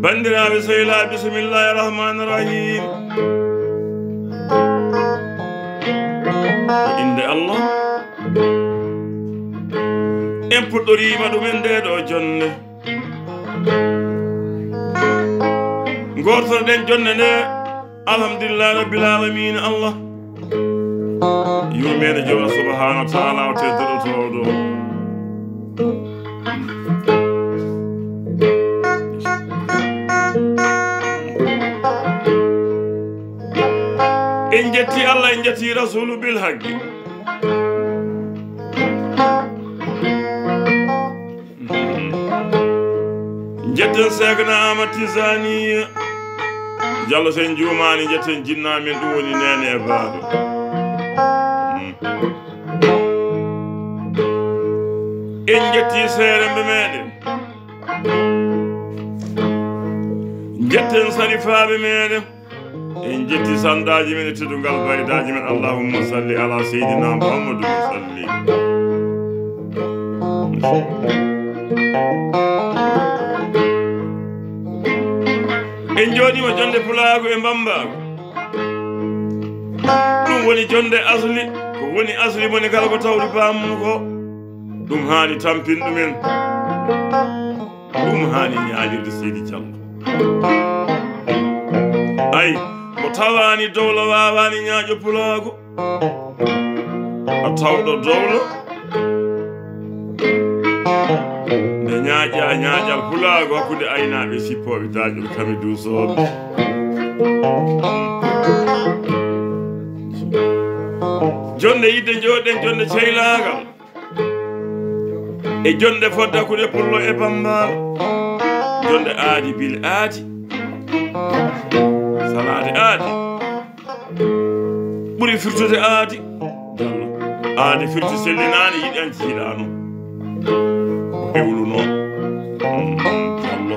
bandiraɓe sehilaa bisimillahi rahmani rahim inde Allah en puɗɗorima ɗumen nde ɗo jonde gortoɗen jonde nde alhamdulillahi rabbil alamina Allah yurmede joɗo subhanahu wa taala o teddoɗotoɗo en jetti Allah en jetti rasulu bil haqqi jetten Seykna Ahmad Tijani Diallo sen juumani jetten jinnamen ɗum woni nene e baɗo en jetti seerembe meɗen jetten sarifaɓe meɗen en jetti sandaji men e teddungal baydaji men allahumma salli ala seydina muhammadou salli en jooɗima jonde pulago e mbambago ɗum woni jonde asli ko woni asli moni kala ko tawri bamum ko ɗum hani tampin ɗumen ɗum hani ñaƴirde seydi Diallo ayi ko tawani dowlo wawani ñaaƴo pulago a tawɗo dowlo nde ñaaƴa ñaaƴal pulago hakkude aynaɓe sippoɓe daƴol kami duusoɓe jonde yidde jooɗen jonde ceylagal e jonde fodde hakkude pullo e bambal jonde aadi bile aadi salade aadi ɓuri firtude aadi aadi firti sellinani yiɗan ciiɗano ko hewlu noon Diallo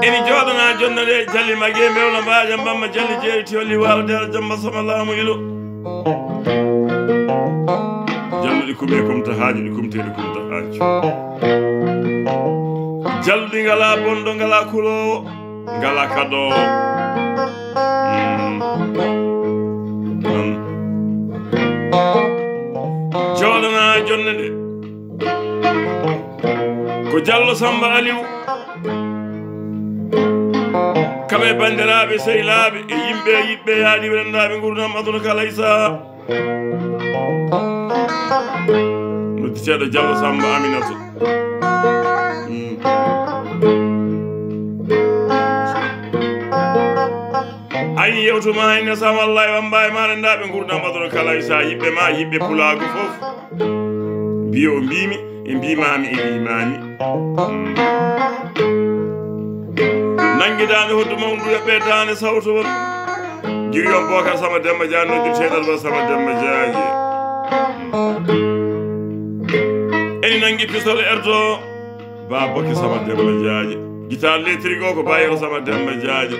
eni jooɗana jonde nde jalli magi e mbewla mbaja mbamma jalli jeeyti holli walo dera jamba sama laamu ilo jalluɗi kume kumta haaju ɗi kumteɗi kumta haaju jalluɗi ngala bonɗo ngala kulowo ngala kaɗowo jooɗana jonde nde ko Diallo Samba Aliou kamɓe bandiraɓe sehilaɓe e yimɓe yiɓɓe yaaɗi rendaɓe gurdam aduna kala e saha nodditeɗo Diallo Samba Aminatou ayni yewtuma hayne sa wallahi wamba e ma rendaɓe gurdam aduna kala e saha yiɓɓe ma yiɓɓe pulago foof mbiyo mbimi e mbimami e mbimami nanguidande hoddu mawdu e ɓeddane sawtowol Guirion Bocar Sama Demba Diagne noddirteɗal ba Sama Demba Diagne eni nangui pistole erdo ba Boki Sama Demba Diagne guitar lettrigo ko bayero Sama Demba Diagne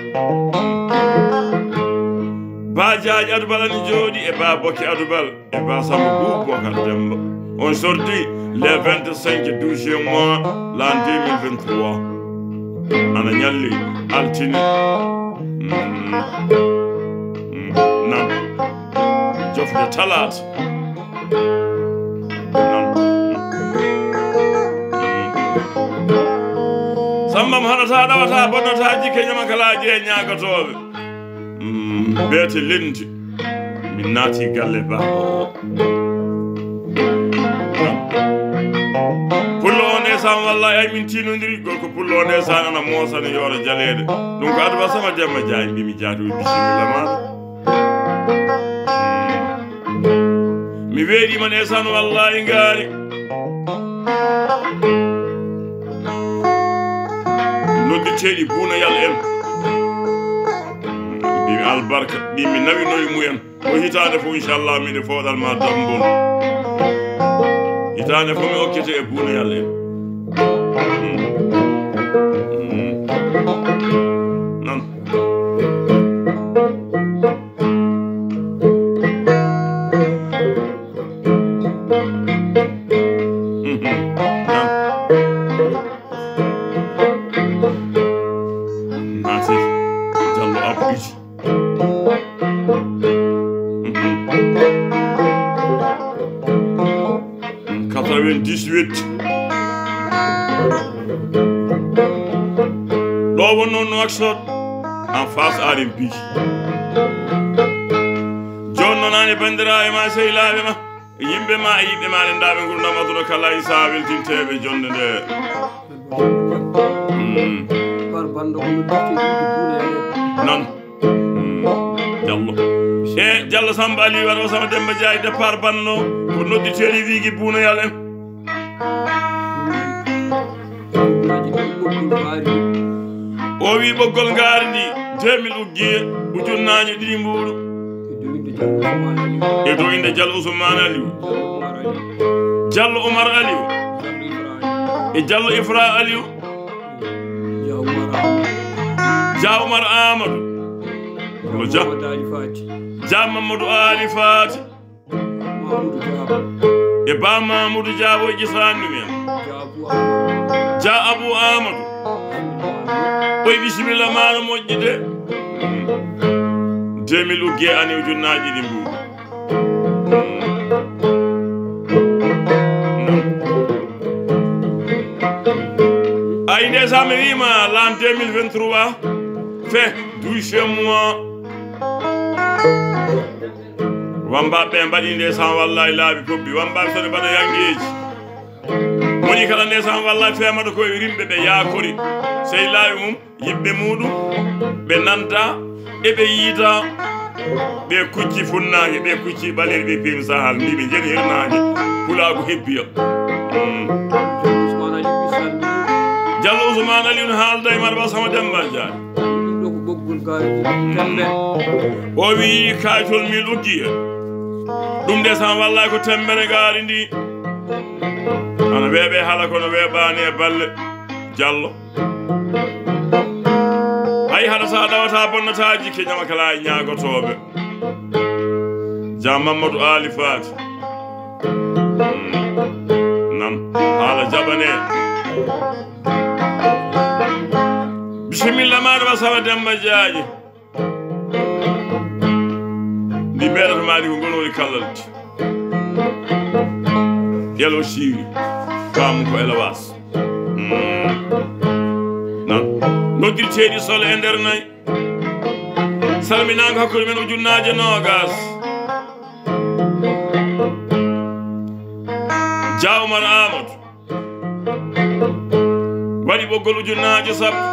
ba Diagne Adoubal ani jooɗi e ba Boki Adoubal e ba Samba Boubou Bocar Demba on sorti le 25 12 mois l'an 2023 ana ñalli altine nan jofde talata sambam haɗata ɗawata bonnata jikke ñamakalaji e ñagatoɓe beete lendi min naati galle baba o pullo o ndesan wallahi ay min tinodiri gorko pullo o ndesan ana moosani yooro jaleede ɗum ko Adoubal Sama Demba Diagne mbimi jaatoy bisimilla maɗa mi weeɗima ndesan wallahi ngaari noddi noddirteɗi buunayal en mbimi albarka ɗimi nawinoye mumen ko hitande fof inchallah miɗe fooɗal ma dambon hitande fof mi hokkete e buunayal en nan Nasif Diallo Abidji 98 ɗo wonno Nouakchott en face R&B joni noon ani bandiraɓe ma sehilaɓe ma yimɓe ma e yiɓɓe ma nendaɓe gurdam aduna kala isa weltinteɓe jonde nde non Diallo e Diallo Samba Aliou waɗa o Sama Demba Diaye départ banno ko nodditeɗi wigi buunayal en o wi ɓoggol ngaari ndi 2000 uggiye ujunnaje ɗiɗi mbuɗu e dow inde Diallo Ousmane Aliou Diallo Oumar Aliou e Diallo Ifra Aliou Dia Oumar Amadou o Dia Mamadou Ali Fati e Ba Mamadou Dia wo ƴisani men Dia Abou Amadou oy bisimilla maano moƴƴi de 2000 ugge ani ujunnaji ɗi mbuɗi ay nde sa mi wima l'an 2023 fait 12 mois wambaɓe mbaɗi nde san wallahi laabi pobbi wambaɓe sone mbaɗa yangeji woni kala nde san wallahi femaɗo koye rimɓe ɓe yaakori sey laawi mum yimɓe muɗum ɓe nanta eɓe yiita ɓe kucci funnague ɓe kucci ɓaleri ɓe pemi sahal mbiɓe jeni hirnague pulago hebbiya Diallo Ousmane Aliou haalda e maɗa Sama Demba Diaye o wi kaytol mil uggiya ɗum nde san wallahi ko tembere gaari ndi ana weeɓe haala kono weeɓani e balle Diallo hay haɗa sa ɗawata bonnataji keñama kala e ñagotoɓe Dia Mamadou Ali Fati nan haala jaɓane bisimilla maɗa Sama Demba Diaye ndi meɗata maɗi ko gonori kallalti yelo siri kamu ko élevage nan noddirteɗi solo e nder nayyi salminago hakkude men ujunnaje nogas Dia Oumar Amadou waɗi ɓoggol ujunnaje sappo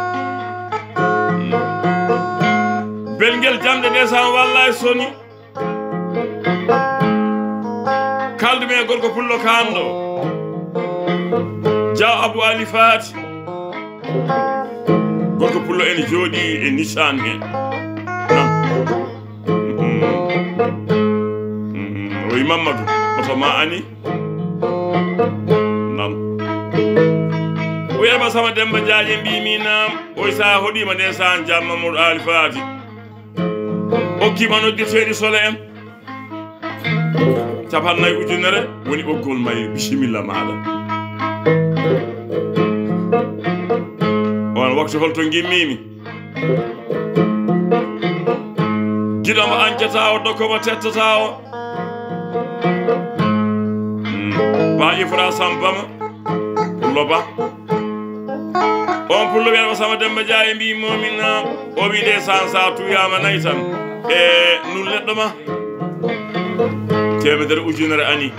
belguel jamde nde san wallahi soni kaldume e gorko pullo kanɗo Dia Abou Ali Fati gorko pullo ene jooɗi e nisan he non oyi Mamadou oto ma ani non o wiyama Sama Demba Diaye mbimi nam oy sa hoɗima nde san Dia Mamadou Ali Fati hokkima noddirteɗi solo en 50 ujunere woni ɓoggol mayri bisimilla maɗa on waktu holto gimmimi giɗomo ancata o dokkomo tettata o Ba Ifra Sambama pullo ba on pullo wiyama Sama Demba Diaye mbimomi nam o wi nde san sa tuyama nayyi tan e nun leɗɗo ma temedere ujunere ani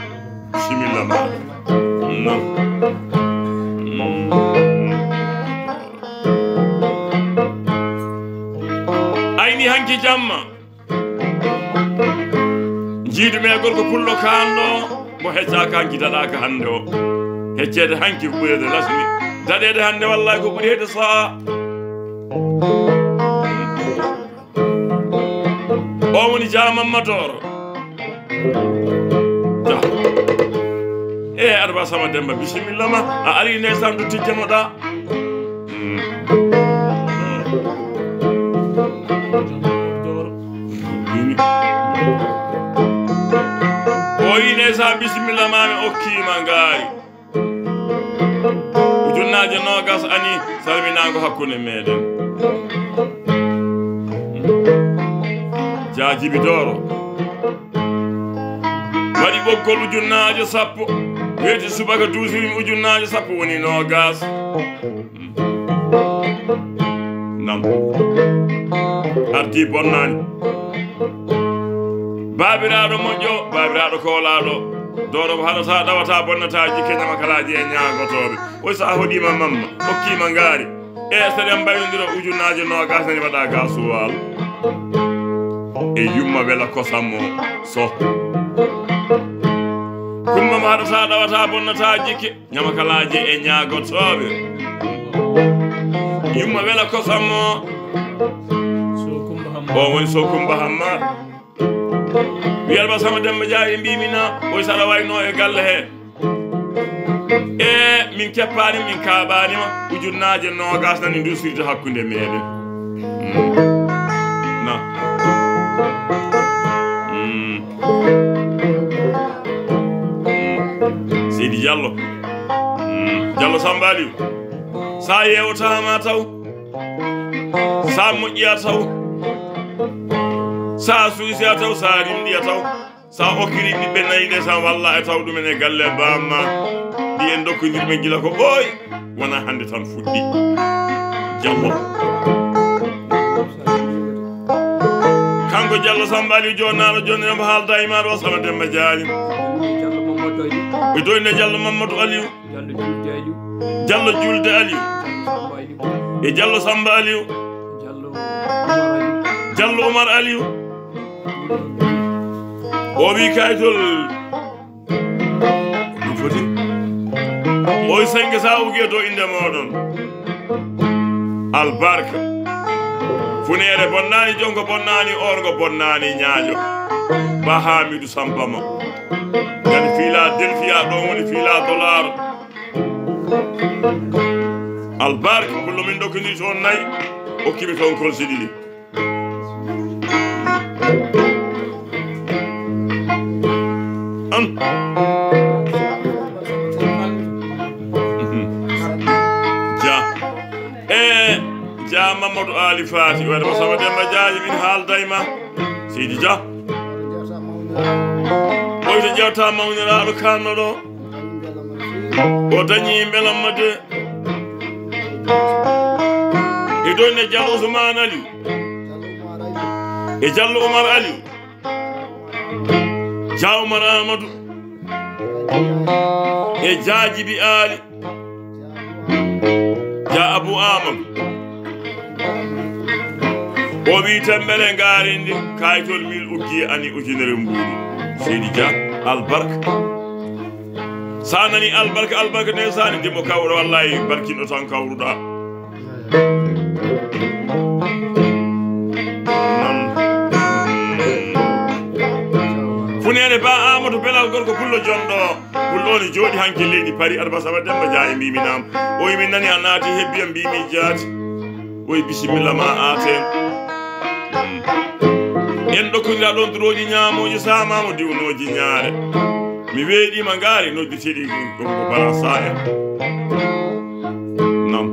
bisimilla maɗa non ayni hanki jamma jiidume gorko pullo kanɗo mo heccaka hanki daɗaka hande o heccede hanki ko ɓurede lasmi daɗede hande wallahi ko ɓuuri hede saa woni jaamam matoro ja arba sama demba bismillah ma a ari ne sandu tijjamo da sa bismillah mami okkima ngaari ujunnaje nogas ani salminago hakkunde meɗen jajibi doro waɗi ɓoggol ujunnaje 10 weeti subaka dusirimi ujunnaje 10 woni nogas nam arti bonnani babiraɗo moƴƴo babiraɗo koolaɗo doro haɗata ɗawata bonnata jikke ñamakalaji e ñagotoɓe oy sa hoɗima mamma hokkima ngaari e saɗen mbaynodira ujunnaje nogas nani waɗa ga suwal e yumma wela kosammo so kummama haɗata ɗawata bonnata jikke ñamakalaji e ñagotoɓe yumma wela kosammo o woni so kumba hamma wiyalba sama demba jaayi mbimina oy saɗa wayno e galle he e min keppani min kaɓanima ujunnaje nogas nani dusirde hakkude meɗen na Seydi Diallo Diallo Samba Aliou sa yewtama taw sa moƴƴiya taw sa suusiya taw sa rimɗiya taw sa okkiri ɓiɓɓe nayi ɗe sa walla e taw ɗumen e galle bamma ɗi en dokkodirɓe gila ko ɓooy wona hande tan fuɗɗi Diallo kanko Diallo Samba Aliou jonnaɗo jonni mo haalda e maɗo sama demba jaali e doyne Diallo Mamadou Aliou Diallo Julde Aliou e Diallo Samba Aliou Diallo Omar Aliou o wi kaytol ɗum foti oy sengue sa ugue to inde moɗon albarka funere bonnani jonko bonnani orgo bonnani ñaaƴo ba Hamidou Sampama gani Philadelphia ɗo woni $, albarka pullo min dokkidi toon nayyi okkimi toon kolsi ɗiɗi ja Mamadou Ali Fati waɗa sama demba jaaji min haaldayma Seydi Dia oyto jewta mawniraɗo kanno ɗo o dañi belamma de e doyne Diallo Ousmane Aliou e Diallo Omar Aliou Dia Omar Amadou e Diadjibi Ali Dia Abou Amadou o wi tembele ngaarindi kaytol mil ukki ani ujunere mbuuɗi Seydi Dia albarka sa nani albarka ne sani debbo kawro wallahi barkinɗo tan kawruɗa funere ba Amadou Belal gorko pullo jonɗo pullo ne jooɗi hanke leydi Paris aɗa basaba demba jaayi mbiminama o yimin nani a naati hebbiyam mbimi jaati oy bisimilla ma aten en ɗokkodira ɗon droji ñamoji samamo diwnoji ñaare mi weeɗima ngaari nodditeɗi ko bara sa en non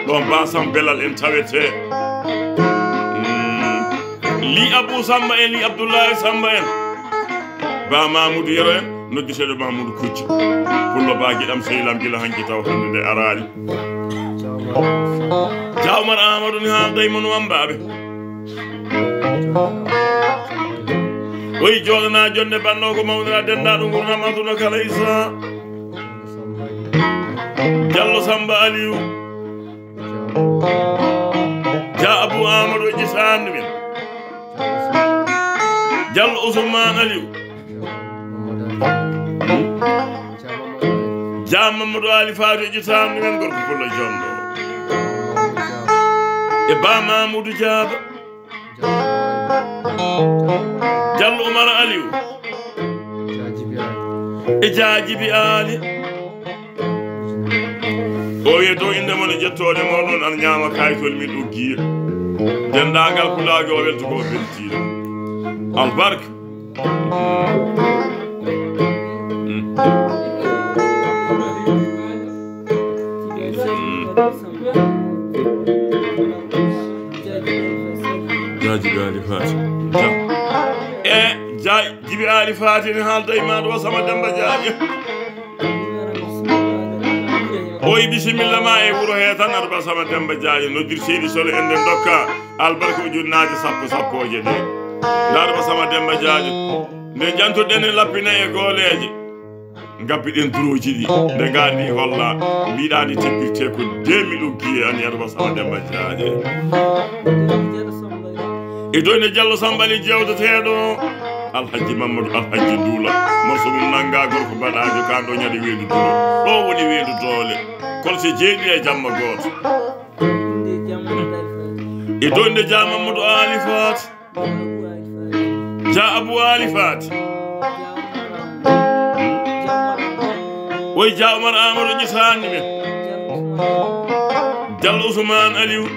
ɗon basam Belal en tawete li Abou Samba en li Abdoulaye Samba en ba Mamoudou Yero en nodditeɗo Mamoudou Kucci pullo ba guiɗam sehlam gila hanki taw hande nde arani Dia Omar Amadou ni haalday mon wambaɓe oyi joɗana jonde banno ko mawnira dendaɗo gurdam aduna kala isa Diallo Samba Aliou Dia Abou Amadou e ƴitandi min Diallo Ousmane Aliou Dia Mamadou Ali Fatou e ƴitandi min gorko pullo jonɗo e ba Mamoudou Diaba Diallo Oumar Aliou Jaajibi Ali o wiye dow inde mon jettode mo non an ñaama kaytol min ɗo giya dendagal kulage o welto ko beltiɗo albarka Jaajibi Ali Fati Jaajibi Ali Fati ni haalda e maɗo Sama Demba Jaaje oyi bisimilla ma e wuro he tan aɗa Sama Demba Jaaje noddir seedi solo en nden dokka albarka ujunnaje sappoje ɗe ndaɗa Sama Demba Jaaje nde jantoɗen e lappina e gooleje gabbiɗen turoji ɗi nde gaadi holla mbiɗani tebbirte ko 2000 uggiye ani aɗa Sama Demba Jaaje e doyne Diallo Sambali jewdeteɗo Alhaji Mamadou Alhaji Duula morso mum nanga gorko baɗajo kanɗo ñade weedu dulo ɗo woni weedu doole kono so jeeɗi e jamma goto e doyne Dia Mamadou Ali Fati Dia Abou Ali Fati oye Dia Oumar Amadou ƴetani men Diallo Ousmane Aliou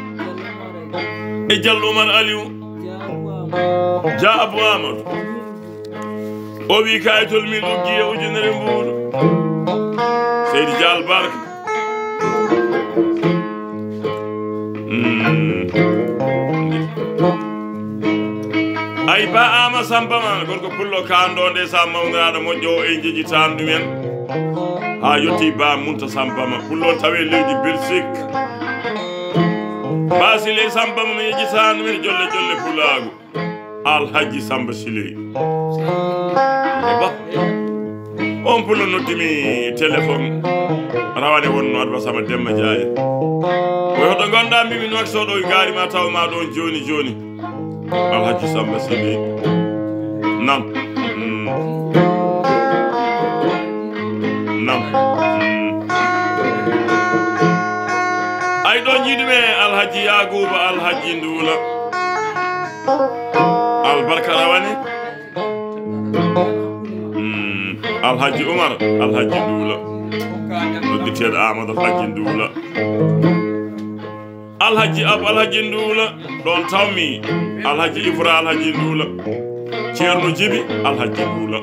e Diallo Oumar Aliou Dia Abou Amadou o wi kayitol min uggiye ujunere mbuuɗo Seydi Dia albarka ay ba ama Samba ma gorko pullo kando nde sa mawniraɗo moƴƴo o e jejitani ɗumen ha yetti ba Munta Samba ma pullo tawe leydi Belgique ba Sile Samba ma mi yejitani ɗumen jolle jolle pulago Alhaji Samba Sile on pullo noddimi téléphone rawane wonno aɗa Sama Demba Jaaje ko hoto gonɗa mbimi noksoɗo gaari ma taw ma ɗon joni Alhaji Samba Sile nam ay ɗo jiiɗume Alhaji Yaguba Alhaji Nduula albarka rawane Alhaji Oumar Alhaji Nduula nodditeɗo Amadou Alhaji Nduula Alhaji Abou Alhaji Nduula ɗon tawmi Alhaji Ibra Alhaji Nduula Ceerno Djibi Alhaji Nduula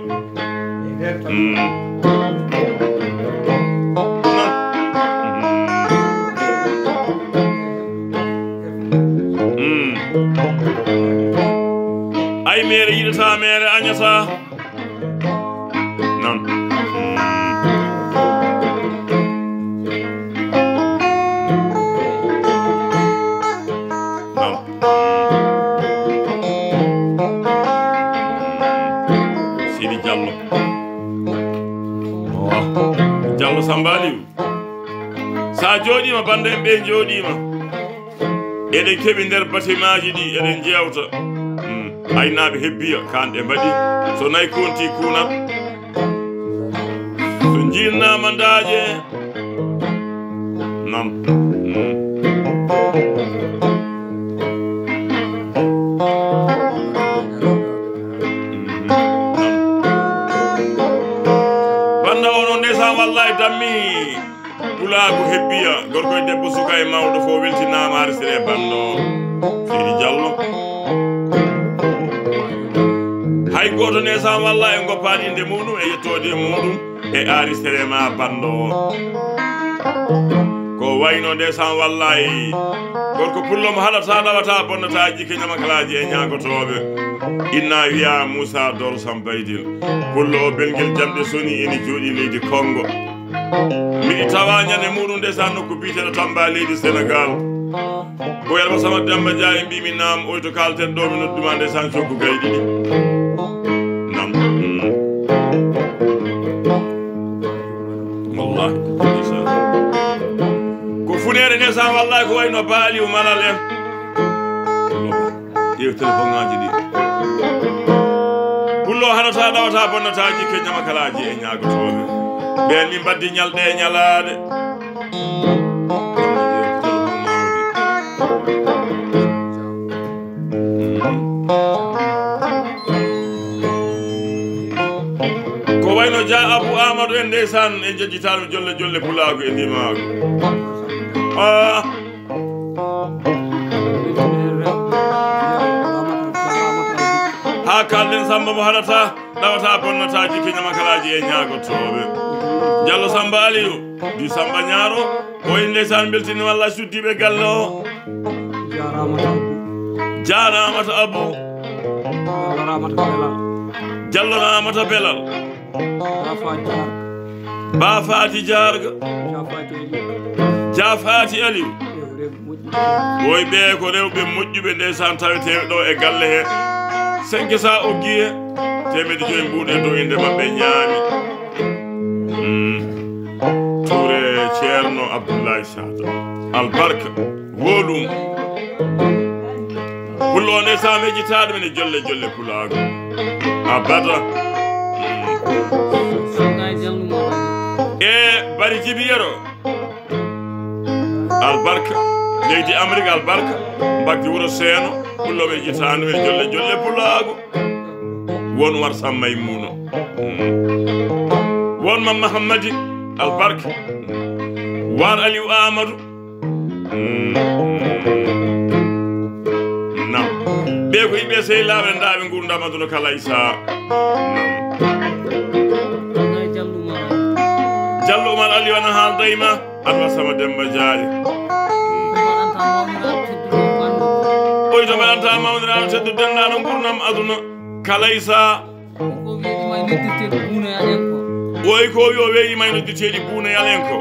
ay mere yiɗata mere añata non Sidi Diallo Diallo Samba Aliou sa jooɗima bande en ɓe jooɗima eɗen keɓi nder batimaji ɗi eɗen jewta aynaɓe hebbiya kanɗe mbaɗi so nayi konti kunat so jinnama daaje non banda ono ndeysan wallahi dammi pulago hebbiya gorko e debbo suka e mawɗo fo weltinama arsire bando Seydi Diallo hay goto ndeysan wallahi e goppaɗi inde muɗum e yettode muɗum e aristere ma bando ko wayno ndeysan wallahi gorko pullo mo haɗata ɗawata bonnata jikke ñamakalaji e ñagotoɓe inna wiya Moussa Doro Sambaydil pullo o belguel jamɗe soni ene jooɗi leydi Congo miɗi tawa ñande muɗum ndeysan nokku biteɗo Tamba leydi Sénégal o yalma Sama Demba Jaaje mbimi nam oy to kalten ɗo mi nodduma ndeysan coggu gay ɗiɗi nam wallahi ndeysan ko funere ndeysan wallahi ko wayno baali o malal en ƴeew téléphone ngaji ɗi pullo haɗata ɗawata bonnata jikke ñamakalaji e ñagotoɓe ɓen min mbaddi ñalɗe e ñalade ndeysaan e jejjitaano jolle jolle pulaago e ndimaago haa kalden Samba mo haɗata ɗawata bonnata jikki ñamakalaji e ñaagotoɓe Diallo Samba Aliou di Samba Ñaaro o e ndeysaan beltini walla suddiɓe galle o jaramata Abou Diallo Ramata Belal Ba Fati Jarga Jafati Aliou woy ɓe ko rewɓe moƴƴuɓe ndeysaan taweteɓe ɗo e galle he 5 sa oggiye temedde joyi mbuɗe dow inde maɓɓe ñaami Touré Ceerno Abdoulaye Sata albarka wolum pullo o ndeysaan hejjitaɗo men e jolle jolle pulaago abada e bari jibiyero albarka leydi Amérique albarka mbagdi wuro seeno pulloɓe jitano e jolle jolle pulaago won war Samba Maymuno won Mam Mahamadi albarka war Aliou Amadou nam ɓe ko yimɓe sehilaɓe ndaɓe gurdam aduna kala e saha Diallo Oumar Aliou ana haaldayma Adwa Sama Demba Diaye oy to mbaɗanta mawniraɗo teddu dennaɗo gurdam aduna kala e saha oy ko yo weeƴima e nodditeɗi buuna yalen ko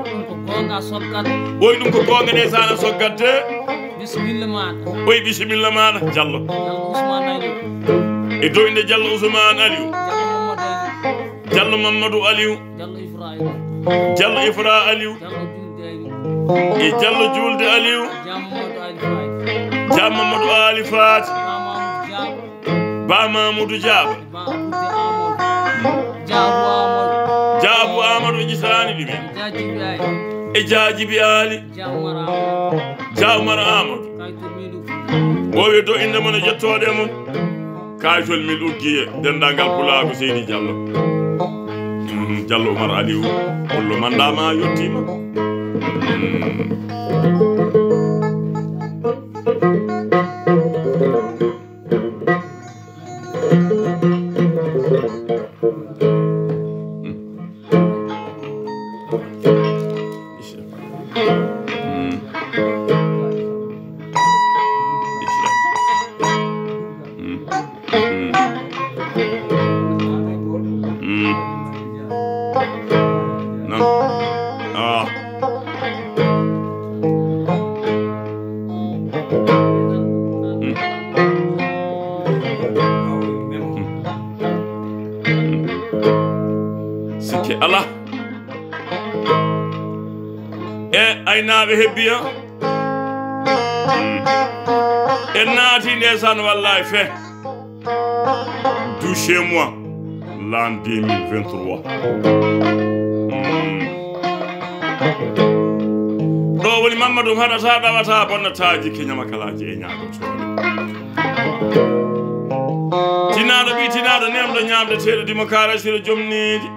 oy ɗum ko gonga nde sana soggatte oy bisimilla maɗa Diallo e dow inde Diallo Ousmane Aliou Diallo Mamadou Aliou Diallo Ifra Aliou e Diallo Julde Aliou Jam Mamadou Ali Fati Ba Mamadou Diaba Jaabu Amadou jisani ɗimen e Jaajibi Ali Jaumar Amadou o wi dow inde mon e jettoɗe mum kaytol mil uggiye dendagal pulaago Seydi Diallo Diallo Oumar Aliou hollo mandama yettima Allah e aynaɓe hebbiya en naati ndeysaan wallahi fe du chez moi l'an 2023 ɗo woni Mamadou haɗata ɗawata bonnataji keñamakalaji e ñagotoɗe tinaɗo ɓi tinaɗo nemɗo ñamde teɗo dimo karasiro jomneji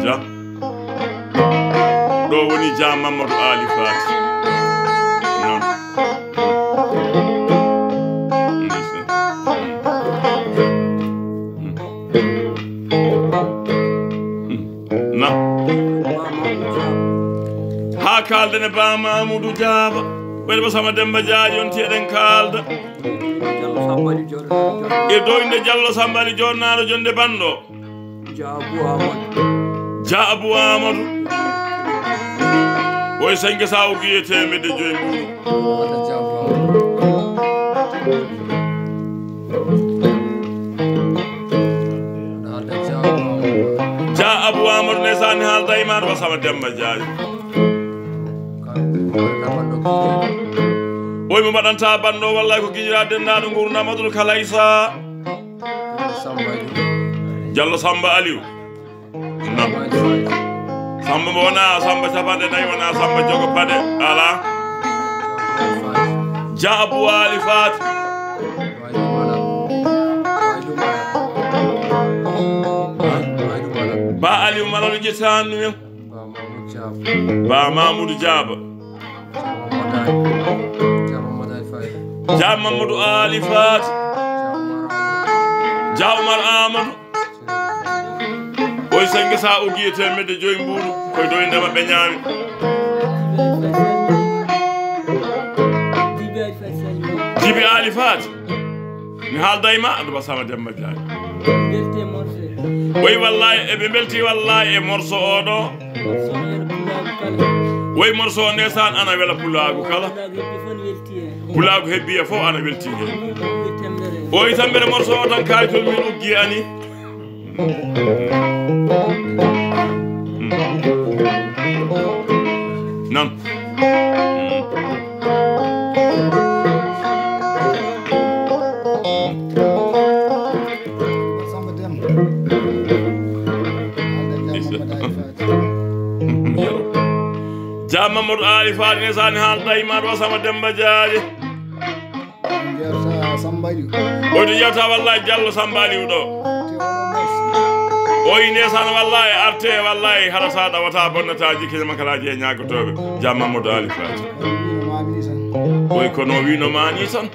ja ɗo woni ja Mamadou Ali Fati non na ha kalden e Ba Mamadou Diaba ɓeɗe Ba Sama Demba Diaye on tiyeɗen kalda e dow inde Diallo Samba Ali jornaɗo jonde banɗo Dia Abou Amadou oy 5 sa o guiye temedde joyi mbuɗu Dia Abou Amadou nesani haalda e maɗo Ba Sama Demba Diaye oy mo mbaɗanta banɗo wallahi ko guiƴira dennaɗo gurdam aduna kala e saha Diallo Samba Aliou non Samba mo wona Samba capanɗe nayyi wona Samba jogo paɗe ala Dia Abou Ali Fati hono jitanu men ba Mamoudou Diaba Dia Mamadou Ali Fat Dia Oumar Amadou oy sangi sa ugi temedde joy mburu koy do ndema be ñaami Jibi Ali Fat mi haalday ma adu basama Demba Diagne oy wallahi e be belti wallahi e morso odo way morso ndesan ana wela pulagu kala pulagu hebbi e fo ana welti hen oy tambere morso o tan kaytol min uggi ani nan Dia Mamadou Ali Fat nesani haalday ma do sama Demba Diagne oɗo yewta wallahi Diallo Sambali ɗo oyi nesan wallahi arte wallahi hara sa ɗawata bonnata jikkine makalaji e ñagotoɓe Dia Mamadou Ali Fat oyi kono wino mani tan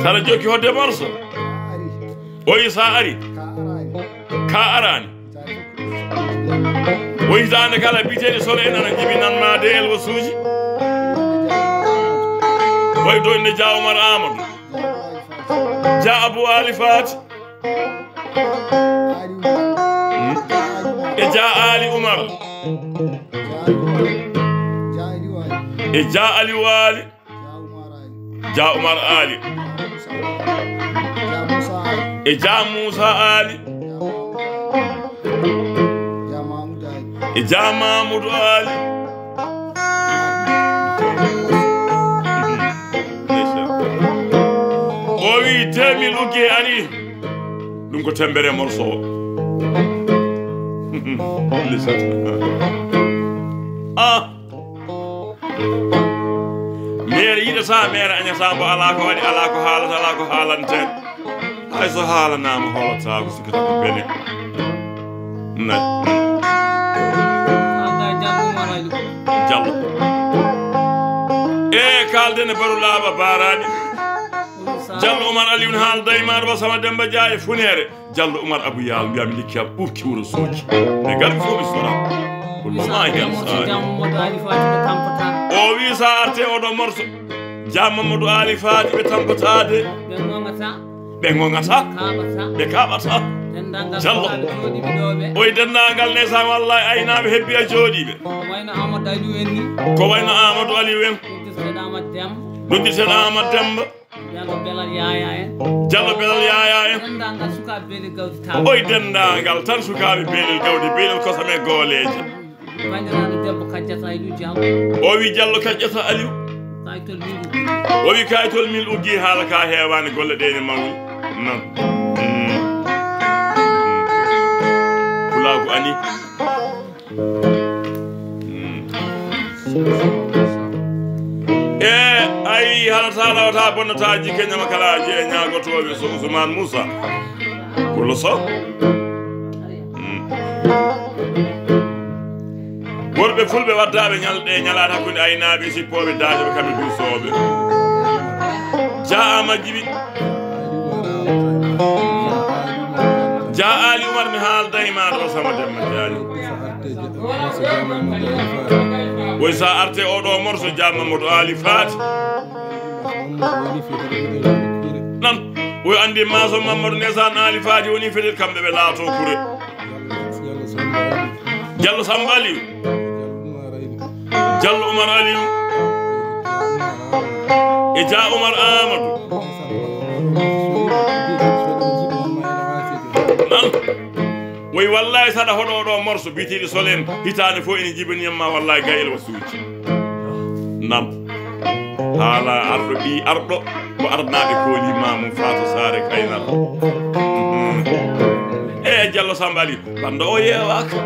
saɗa jokki hodde morso oyi sa ari ka arani oyi hitande kala biteɗe solo en ana jibinan ma de elwo suuji oyi do inde Dia Oumar Amadou Dia Abou Ali Fat e Dia Ali Oumar e Dia Ali Wali Dia Oumar Ali e Dia Moussa Ali e Dia Mamoudou Ali o wi 2000 ugge ani ɗum ko tembere morso o mere yiɗata mere añata mbo ala ko waɗi ala ko haalata ala ko haalanten hay so haalanama holata ko sikkata ko bene nayi Diallo e kaldene baru laaba barani Diallo Oumar Aliou haalday ma ɗo sama Demba Diagne funere Diallo Oumar Abou Yal mbiyami likkiyam ɓurki wuro Soji e garmi fo mi sora ma hen o wi sa arte oɗo morso Dia Mamadou Ali Fat ɓe tampatade ɓe gongata ɓe kaɓata Diallo oy dendagal nesan wallahi aynaɓe hebbi e jooɗiɓe ko wayno Amadou Aliou en noddirteɗo Amadou Demba Diallo Belal Yaya en oy dendagal tan sukaɓe beelel gawde beelel kosame gooleje o wi Diallo Kadiata Aliou o wi kaytol min uggi haala ka heewani golle ɗe ne mawni non pulagu ani e ayi halata lawata bonnata jikke ñamakalaji e ñagotoɓe so Ousmane Moussa Pullo Sow worɓe fulɓe waddaɓe ñalɗe ñalata hakkude aynaɓe sippoɓe daajoɓe kamɓe duusoɓe Dia Amadou Djiby Dia Ali Oumar mi haalday ma ɗo sama Demba Diagne woy sa arte oɗo morso Dia Mamadou Ali Fat nan woy andi maso Mamadou nesan Ali Fati woni fetel kamɓe ɓe laato kure Diallo Samba Aliou Diallo Oumar Aliou e Dia Oumar Amadou nan woy wallahi saɗa hoɗo ɗo morso bitiɗi solen hitande fo ene jibaniyamma wallahi gayel wa suuji nam haala arɗo ɓi arɗo ko arnaɓe koolima mum Fatou Sare Kaynal e Diallo Samba Aliou banda o yewaka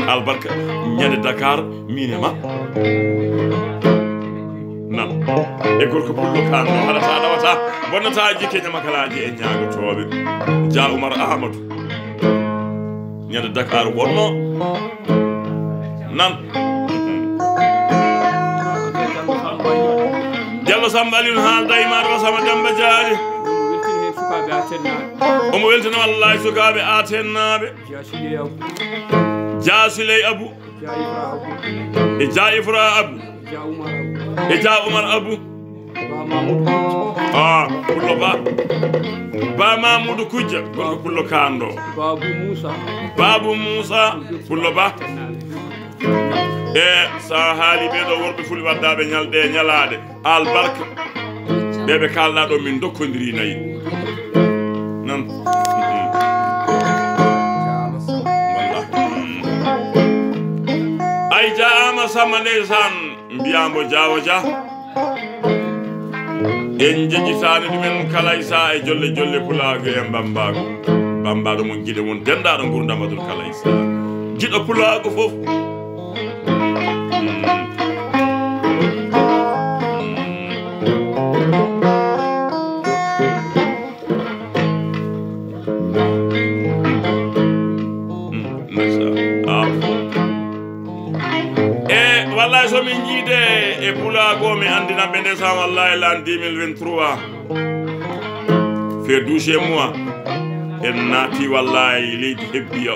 albarka ñande Dakar mine ma nan e gorko pullo kanno haɗata ɗawata bonnata jikke ñamakalaji e ñagotoɓe Dia Oumar Amadou ñande Dakar wonno nan Diallo Samba Aliou haalda e maɗa Sama Demba Dialy omo weltina wallahi sukaɓe atennaɓe Jasiley Abou e Dia Ifra Abou e Dia Oumar Abou pullo ba Mamoudou Kudja gonko pullo kando Babou Moussa pullo ba e sa haali ɓeɗo worɓe fuli waddaɓe ñalɗe ñalaɗe albarka ɓeɓe kalɗa ɗo min dokkodiri nayi nan ay jaama Samba ndeysan mbiyambo Diawo Dia en jejjitani ɗumen kala isa e jolle jolle pulago e bambaɗo mon guiɗe won dendaɗo gurdam Abdoul Kala Isa jiɗo pulago foof wallahi somin jiide e pulago mi andinaɓe ndesan wallahi l'an 2023 fait 12 mois en naati wallahi leydi hebbiya